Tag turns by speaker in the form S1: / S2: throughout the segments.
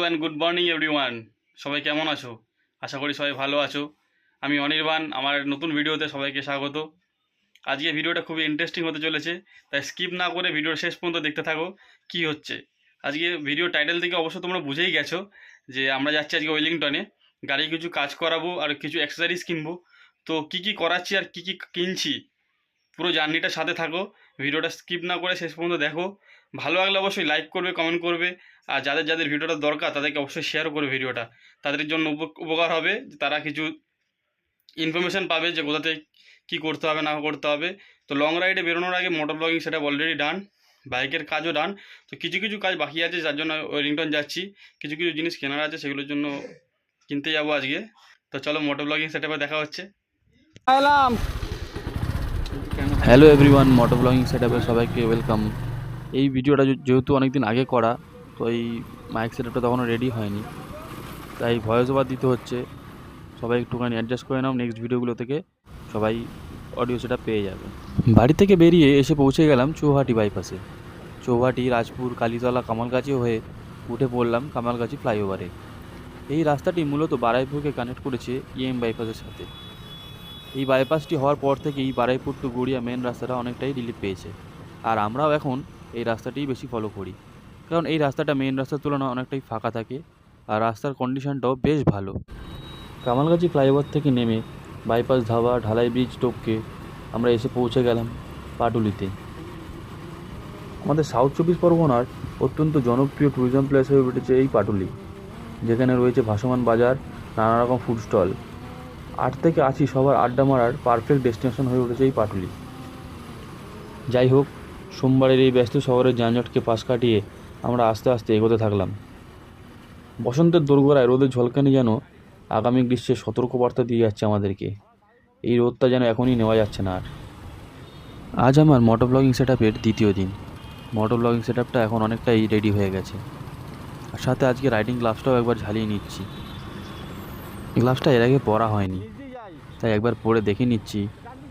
S1: And good morning everyone. সবাই কেমন আছো? আশা করি সবাই ভালো আছো। আমি অনির্বাণ, আমার নতুন ভিডিওতে সবাইকে স্বাগত। আজকে ভিডিওটা খুবই ইন্টারেস্টিং হতে চলেছে, তাই স্কিপ না করে ভিডিওর শেষ পর্যন্ত দেখতে থাকো কি হচ্ছে। আজকে ভিডিও টাইটেল থেকে অবশ্য তোমরা বুঝেই গেছো যে আমরা যাচ্ছি আজকে ওয়েলিংটনে। গাড়ি কিছু কাজ করাবো আর কিছু অ্যাক্সেসরিজ কিনবো। তো কি কি করাচ্ছি আর কি কি কিনছি, পুরো জার্নিটার সাথে থাকো। ভিডিওটা স্কিপ না করে শেষ পর্যন্ত দেখো। ভালো লাগলে অবশ্যই লাইক করবে, কমেন্ট করবে। আর যাদের যাদের ভিডিওটা দরকার তাদেরকে অবশ্যই শেয়ার করবে ভিডিওটা। তাদের জন্য উপকার হবে, তারা কিছু ইনফরমেশান পাবে যে কোথাতে কী করতে হবে না করতে হবে। তো লং রাইডে বেরোনোর আগে মোটর ব্লগিং সেটা অলরেডি ডান, বাইকের কাজও ডান। তো কিছু কিছু কাজ বাকি আছে, যার জন্য ওয়েলিংটন যাচ্ছি। কিছু কিছু জিনিস কেনার আছে, সেগুলোর জন্য কিনতে যাবো আজকে। তো চলো মোটর ব্লগিং সেটআপে দেখা হচ্ছে।
S2: হ্যালো এভরিওয়ান, মোটো ব্লগিং সেটআপে সবাইকে ওয়েলকাম। এই ভিডিওটা যেহেতু অনেক দিন আগে করা, তো এই মাইক সেটআপটা তখনও রেডি হয়নি, তাই ভয়েস ওভার দিতে হচ্ছে। সবাই একটুখানি অ্যাডজাস্ট করে নাও, নেক্সট ভিডিওগুলো থেকে সবাই অডিও সেটআপ পেয়ে যাবে। বাড়ি থেকে বেরিয়ে এসে পৌঁছে গেলাম চৌহাটি বাইপাসে। চৌহাটি, রাজপুর, কালীতলা, কামালগাছি হয়ে উঠে পড়লাম কামালগাছি ফ্লাইওভারে। এই রাস্তাটি মূলত বারাইপুরকে কানেক্ট করেছে বাইপাসের সাথে। এই বাইপাসটি হওয়ার পর থেকেই বারাইপুর টু গড়িয়া মেন রাস্তাটা অনেকটাই রিলিফ পেয়েছে। আর আমরাও এখন এই রাস্তাটিই বেশি ফলো করি, কারণ এই রাস্তাটা মেন রাস্তার তুলনায় অনেকটাই ফাঁকা থাকে আর রাস্তার কন্ডিশনটাও বেশ ভালো। কামালগাছি ফ্লাইওভার থেকে নেমে বাইপাস ধাবা, ঢালাই ব্রিজ টপকে আমরা এসে পৌঁছে গেলাম পাটুলিতে। আমাদের সাউথ চব্বিশ পরগনার অত্যন্ত জনপ্রিয় ট্যুরিজম প্লেস হয়ে উঠেছে এই পাটুলি, যেখানে রয়েছে ভাসমান বাজার, নানা রকম ফুড স্টল। 8 থেকে 80 সবার আড্ডা মারার পারফেক্ট ডেস্টিনেশন হয়ে উঠেছে এই পাটুলি। যাই হোক, সোমবারের এই ব্যস্ত শহরের যানজটকে পাশ কাটিয়ে আমরা আস্তে আস্তে এগোতে থাকলাম। বসন্তের দোরগোড়ায় রোদের ঝলকানি যেন আগামী গ্রীষ্মের সতর্কবার্তা দিয়ে যাচ্ছে আমাদেরকে। এই রোদটা যেন এখনই নেওয়া যাচ্ছে না আর। আজ আমার মোটো ব্লগিং সেটআপের দ্বিতীয় দিন। মোটো ব্লগিং সেটআপটা এখন অনেকটাই রেডি হয়ে গেছে, আর সাথে আজকে রাইডিং গ্লাভসটাও একবার ঝালিয়ে নিচ্ছি। গ্লাভসটা এর আগে পরা হয়নি, তাই একবার পরে দেখে নিচ্ছি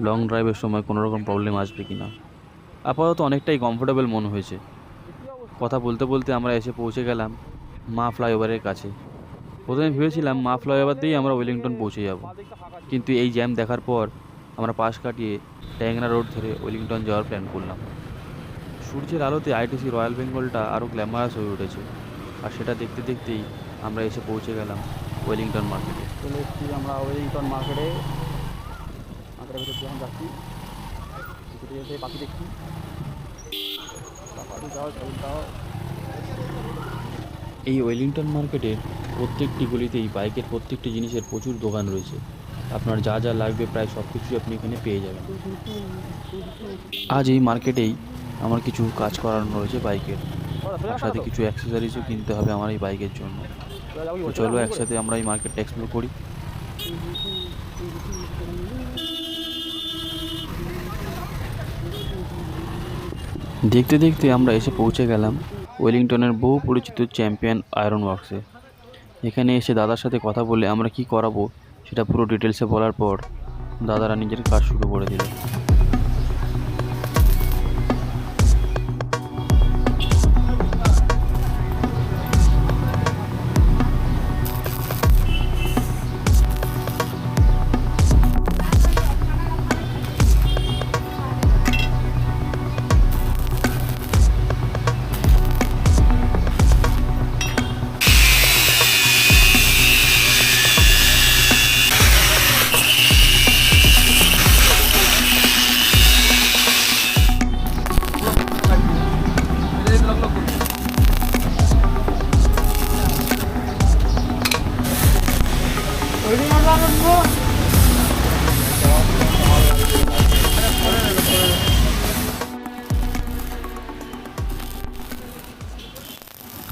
S2: লং ড্রাইভের সময় কোনো রকম প্রবলেম আসবে কি না। আপাতত অনেকটাই কমফোর্টেবল মনে হয়েছে। কথা বলতে বলতে আমরা এসে পৌঁছে গেলাম মা ফ্লাইওভারের কাছে। প্রথমে ভেবেছিলাম মা ফ্লাইওভার দিয়েই আমরা ওয়েলিংটন পৌঁছে যাব, কিন্তু এই জ্যাম দেখার পর আমরা পাশ কাটিয়ে ট্যাংরা রোড ধরে ওয়েলিংটন যাওয়ার প্ল্যান করলাম। সূর্যের আলোতে আইটিসি রয়্যাল বেঙ্গলটা আরও গ্ল্যামারাস হয়ে উঠেছে, আর সেটা দেখতে দেখতেই আমরা এসে পৌঁছে গেলাম ওয়েলিংটন মার্কেটে।
S3: চলে এসেছি আমরা ওয়েলিংটন মার্কেটের ভেতর দিয়ে এখন যাচ্ছি। এসে পাখি দেখছি,
S2: এই ওয়েলিংটন মার্কেটের প্রত্যেকটি গলিতেই বাইকের প্রত্যেকটি জিনিসের প্রচুর দোকান রয়েছে। আপনার যা যা লাগবে প্রায় সব কিছুই আপনি এখানে পেয়ে যাবেন। আজ এই মার্কেটেই আমার কিছু কাজ করানো রয়েছে বাইকের, আর সাথে কিছু অ্যাক্সেসরিজও কিনতে হবে আমার এই বাইকের জন্য। তো চলো একসাথে আমরা এই মার্কেটটা এক্সপ্লোর করি। দেখতে দেখতে আমরা এসে পৌঁছে গেলাম ওয়েলিংটনের বহু পরিচিত চ্যাম্পিয়ন আয়রন ওয়ার্কসে। এখানে এসে দাদার সাথে কথা বলে আমরা কি করাবো সেটা পুরো ডিটেলসে বলার পর দাদারা নিজের কাজ শুরু করে দিল।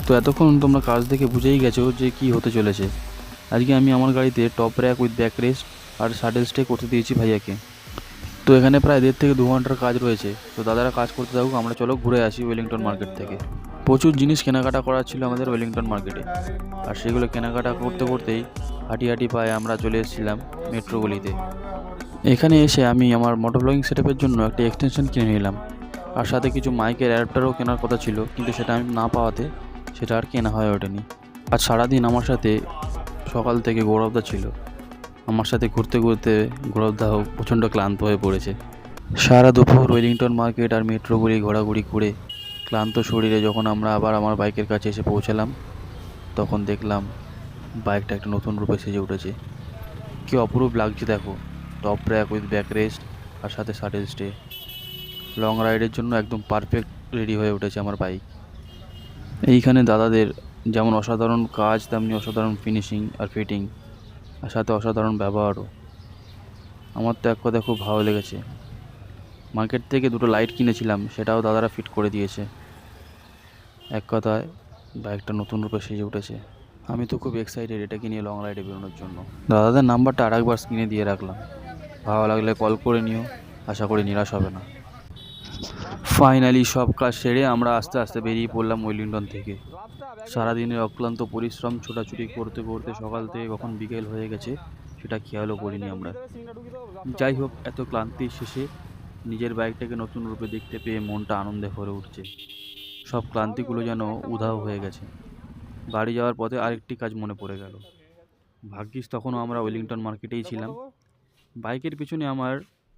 S2: তো এতক্ষণ তোমরা কাজ দেখে বুঝেই গেছো যে কি হতে চলেছে। আজকে আমি আমার গাড়িতে top rack with back rest আর শাটেল স্টে করতে দিয়েছি ভাইয়াকে। তো এখানে প্রায় 1.5 থেকে 2 ঘন্টার কাজ রয়েছে। তো দাদারা কাজ করতে থাকুক, আমরা চলো ঘুরে আসি ওয়েলিংটন মার্কেট থেকে। প্রচুর জিনিস কেনাকাটা করার ছিল আমাদের ওয়েলিংটন মার্কেটে, আর সেগুলো কেনাকাটা করতে করতেই হাঁটি হাঁটি পায়ে আমরা চলে এসেছিলাম মেট্রো গলিতে। এখানে এসে আমি আমার মোটো ব্লগিং সেটআপের জন্য একটা এক্সটেনশন কিনে নিলাম, আর সাথে কিছু মাইকের অ্যাডাপ্টারও কেনার কথা ছিল, কিন্তু সেটা আমি না পাওয়াতে সেটা আর কেনা হয়ে ওঠেনি। আজ সারাদিন আমার সাথে সকাল থেকে গৌরবদা ছিল। আমার সাথে ঘুরতে ঘুরতে গৌরবদাও প্রচণ্ড ক্লান্ত হয়ে পড়েছে। সারা দুপুর ওয়েলিংটন মার্কেট আর মেট্রোগুলি ঘোরাঘুরি করে ক্লান্ত শরীরে যখন আমরা আবার আমার বাইকের কাছে এসে পৌঁছালাম, তখন দেখলাম বাইকটা একটা নতুন রূপে সেজে উঠেছে। কী অপরূপ লাগছে দেখো, top rack with back rest আর সাথে শাটেল স্টে। লং রাইডের জন্য একদম পারফেক্ট রেডি হয়ে উঠেছে আমার বাইক। এইখানে দাদাদের যেমন অসাধারণ কাজ, তেমনি অসাধারণ ফিনিশিং আর ফিটিং, আর সাথে অসাধারণ ব্যবহারও। আমার তো এক কথায় খুব ভালো লেগেছে। মার্কেট থেকে দুটো লাইট কিনেছিলাম, সেটাও দাদারা ফিট করে দিয়েছে। এক কথায় বাইকটা নতুন রূপে সেজে উঠেছে। আমি তো খুব এক্সাইটেড এটাকে নিয়ে লং রাইডে বেরোনোর জন্য। দাদাদের নাম্বারটা আরেকবার স্ক্রিনে দিয়ে রাখলাম, ভালো লাগলে কল করে নিও, আশা করি নিরাশ হবে না। ফাইনালি সব কাজ সেরে আমরা আস্তে আস্তে বেরিয়ে পড়লাম ওয়েলিংটন থেকে। সারাদিনের অক্লান্ত পরিশ্রম ছোটাছুটি করতে করতে সকাল থেকে কখন বিকেল হয়ে গেছে সেটা খেয়ালও করিনি আমরা। যাই হোক, এত ক্লান্তির শেষে নিজের বাইকটাকে নতুন রূপে দেখতে পেয়ে মনটা আনন্দে ভরে উঠছে। সব ক্লান্তিগুলো যেন উধাও হয়ে গেছে। বাড়ি যাওয়ার পথে আরেকটি কাজ মনে পড়ে গেল। ভাগ্যিস তখনও আমরা ওয়েলিংটন মার্কেটেই ছিলাম। বাইকের পিছনে আমার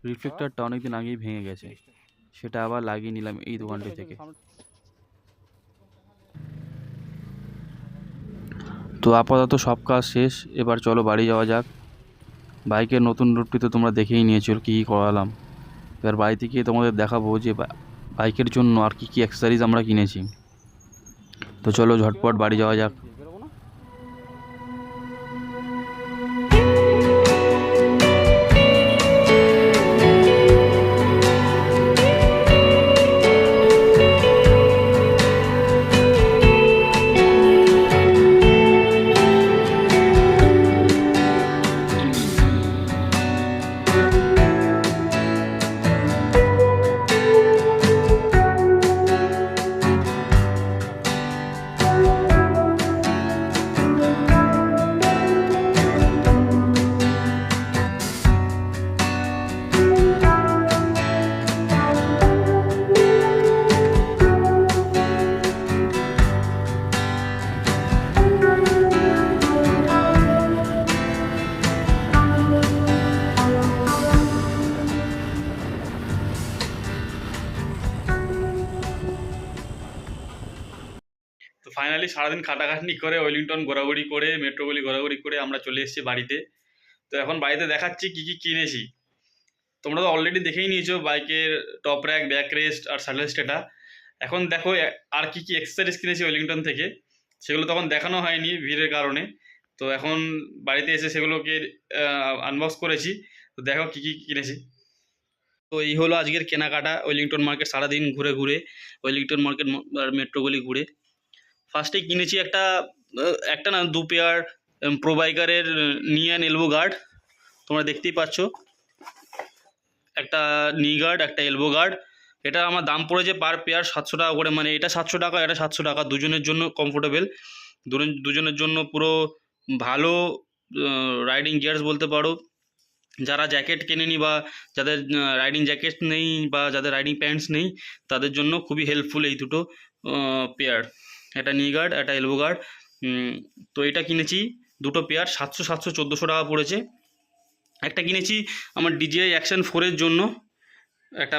S2: রিফ্লেক্টরটা অনেকদিন আগেই ভেঙে গেছে, সেটা আবার লাগিয়ে নিলাম এই দোকানটি থেকে। তো আপাতত সব কাজ শেষ, এবার চলো বাড়ি যাওয়া যাক। বাইকের নতুন রূপটি তো তোমরা দেখেই নিয়েছো কী কী করালাম। এবার বাড়িতে গিয়ে তোমাদের দেখাবো যে বাইকের জন্য আর কী কী অ্যাক্সেসরিজ আমরা কিনেছি। তো চলো ঝটপট বাড়ি যাওয়া যাক।
S1: তো ফাইনালি সারাদিন খাটাখাটনি করে ওয়েলিংটন ঘোরাঘুরি করে মেট্রোগুলি ঘোরাঘুরি করে আমরা চলে এসেছি বাড়িতে। তো এখন বাড়িতে দেখাচ্ছি কী কী কিনেছি। তোমরা তো অলরেডি দেখেই নিয়েছো বাইকের টপ র্যাক, ব্যাক রেস্ট আর সাডেল স্টেটা। এখন দেখো আর কী কী অ্যাক্সেসরিজ কিনেছি ওয়েলিংটন থেকে, সেগুলো তখন দেখানো হয়নি ভিড়ের কারণে। তো এখন বাড়িতে এসে সেগুলোকে আনবক্স করেছি। তো দেখো কী কী কিনেছি। তো এই হলো আজকের কেনাকাটা ওয়েলিংটন মার্কেট সারাদিন ঘুরে ঘুরে, ওয়েলিংটন মার্কেট আর মেট্রোগুলি ঘুরে। ফার্স্টে কিনেছি একটা না 2 পেয়ার প্রো বাইকারের নি অ্যান্ড এলবো গার্ড। তোমরা দেখতেই পাচ্ছ, একটা নি গার্ড, একটা এলবো গার্ড। এটা আমার দাম পড়েছে পার পেয়ার 700 টাকা করে, মানে এটা 700 টাকা, এটা 700 টাকা। দুজনের জন্য কমফোর্টেবল, দুজনের জন্য পুরো ভালো রাইডিং গিয়ার্স বলতে পারো। যারা জ্যাকেট কেনেনি বা যাদের রাইডিং জ্যাকেট নেই বা যাদের রাইডিং প্যান্টস নেই, তাদের জন্য খুবই হেল্পফুল এই দুটো পেয়ার। একটা নি গার্ড, একটা এলবো গার্ড। তো এটা কিনেছি দুটো পেয়ার 700 1400 টাকা পড়েছে। একটা কিনেছি আমার DJI অ্যাকশন 4-এর জন্য একটা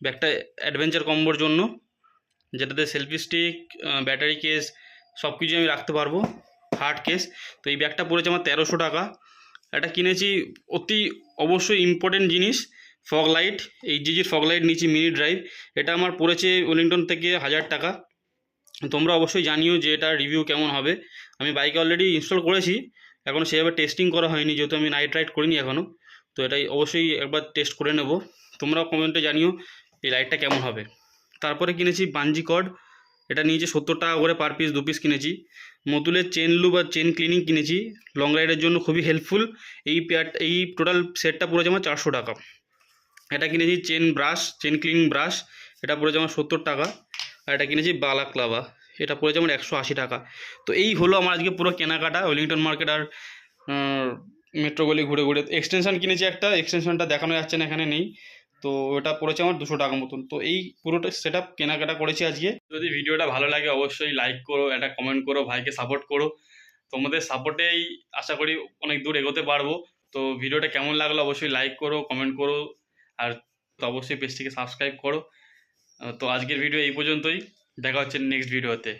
S1: ব্যাগটা অ্যাডভেঞ্চার কম্বোর জন্য, যেটাতে সেলফি স্টিক, ব্যাটারি কেস সব কিছু আমি রাখতে পারবো, হার্ড কেস। তো এই ব্যাগটা পড়েছে আমার 1300 টাকা। এটা কিনেছি অবশ্যই ইম্পর্টেন্ট জিনিস, ফগ লাইট। HGGর ফগ লাইট নিয়েছি মিনি ড্রাইভ। এটা আমার পড়েছে ওয়েলিংটন থেকে 1000 টাকা। তোমরা অবশ্যই জানিও যে এটা রিভিউ কেমন হবে। আমি বাইকে অলরেডি ইনস্টল করেছি, এখনও সেভাবে টেস্টিং করা হয়নি যেহেতু আমি নাইট রাইড করিনি এখনও। তো এটাই অবশ্যই একবার টেস্ট করে নেব। তোমরা কমেন্টে জানিও এই লাইটটা কেমন হবে। তারপরে কিনেছি বাঞ্জি কর্ড। এটা নিয়েছি 70 টাকা করে পার পিস, 2 পিস কিনেছি। মতুলের চেন লুপ আর চেন ক্লিনিং কিনেছি, লং রাইডের জন্য খুবই হেল্পফুল। এই টোটাল সেটটা পড়েছে আমার 400 টাকা। এটা কিনেছি চেন ক্লিনিং ব্রাশ, এটা পড়েছে আমার 70 টাকা। আর এটা কিনেছি বালাক্লাভা, এটা পড়েছে আমার 180 টাকা। তো এই হলো আমার আজকে পুরো কেনাকাটা ওয়েলিংটন মার্কেট আর মেট্রোগুলি ঘুরে ঘুরে। এক্সটেনশন কিনেছি একটা, এক্সটেনশনটা দেখানো যাচ্ছে না, এখানে নেই। তো ওটা পড়েছে আমার 200 টাকা মতন। তো এই পুরোটা সেট আপ কেনাকাটা করেছি আজকে। যদি ভিডিওটা ভালো লাগে অবশ্যই লাইক করো, একটা কমেন্ট করো, ভাইকে সাপোর্ট করো। তোমাদের সাপোর্টেই আশা করি অনেক দূর এগোতে পারবো। তো ভিডিওটা কেমন লাগলো অবশ্যই লাইক করো, কমেন্ট করো, আর তো অবশ্যই পেজটিকে সাবস্ক্রাইব করো। তো আজকের ভিডিও এই পর্যন্তই, দেখা হচ্ছে নেক্সট ভিডিওতে।